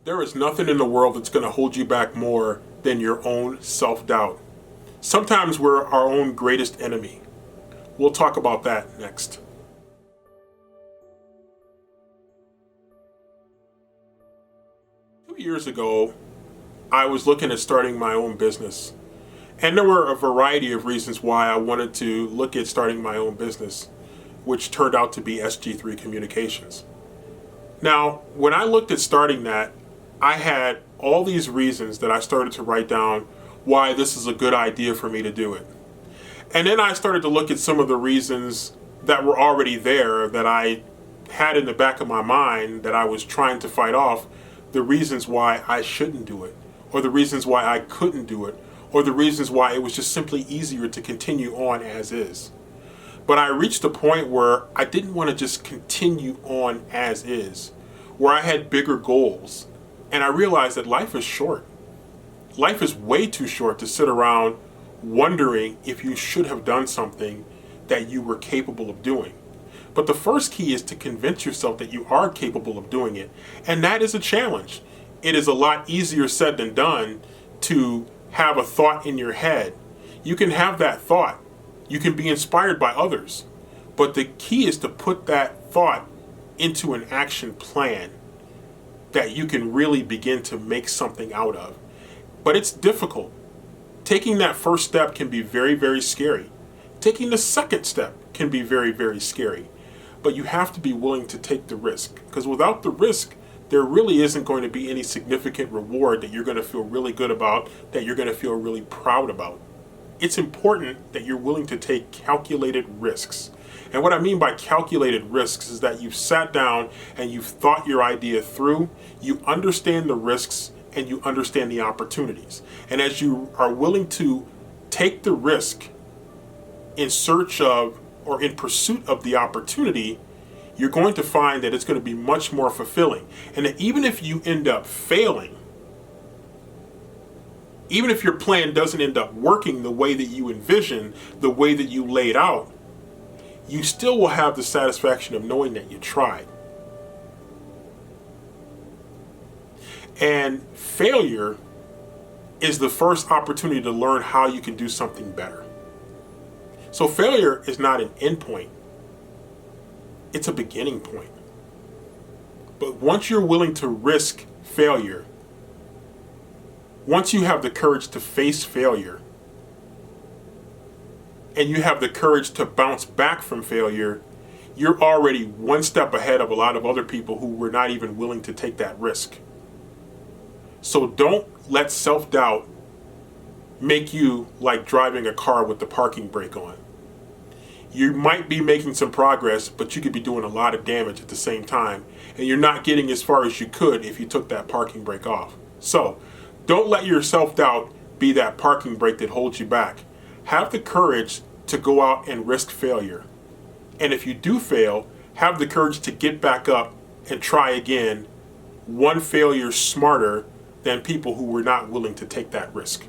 There is nothing in the world that's going to hold you back more than your own self-doubt. Sometimes we're our own greatest enemy. We'll talk about that next. Years ago, I was looking at starting my own business. And there were a variety of reasons why I wanted to look at starting my own business, which turned out to be SG3 Communications. Now, when I looked at starting that, I had all these reasons that I started to write down why this is a good idea for me to do it. And then I started to look at some of the reasons that were already there that I had in the back of my mind that I was trying to fight off, the reasons why I shouldn't do it, or the reasons why I couldn't do it, or the reasons why it was just simply easier to continue on as is. But I reached a point where I didn't want to just continue on as is, where I had bigger goals. And I realized that life is short. Life is way too short to sit around wondering if you should have done something that you were capable of doing. But the first key is to convince yourself that you are capable of doing it. And that is a challenge. It is a lot easier said than done to have a thought in your head. You can have that thought. You can be inspired by others. But the key is to put that thought into an action plan that you can really begin to make something out of. But it's difficult. Taking that first step can be very, very scary. Taking the second step can be very, very scary. But you have to be willing to take the risk, because without the risk, there really isn't going to be any significant reward that you're going to feel really good about, that you're going to feel really proud about. It's important that you're willing to take calculated risks. And what I mean by calculated risks is that you've sat down and you've thought your idea through, you understand the risks, and you understand the opportunities. And as you are willing to take the risk in search of or in pursuit of the opportunity, you're going to find that it's going to be much more fulfilling. And that even if you end up failing, even if your plan doesn't end up working the way that you envision, the way that you laid out, you still will have the satisfaction of knowing that you tried. And failure is the first opportunity to learn how you can do something better. So failure is not an end point. It's a beginning point. But once you're willing to risk failure, once you have the courage to face failure, and you have the courage to bounce back from failure, you're already one step ahead of a lot of other people who were not even willing to take that risk. So don't let self-doubt make you like driving a car with the parking brake on. You might be making some progress, but you could be doing a lot of damage at the same time, and you're not getting as far as you could if you took that parking brake off. So don't let your self-doubt be that parking brake that holds you back. Have the courage to go out and risk failure. And if you do fail, have the courage to get back up and try again, one failure smarter than people who were not willing to take that risk.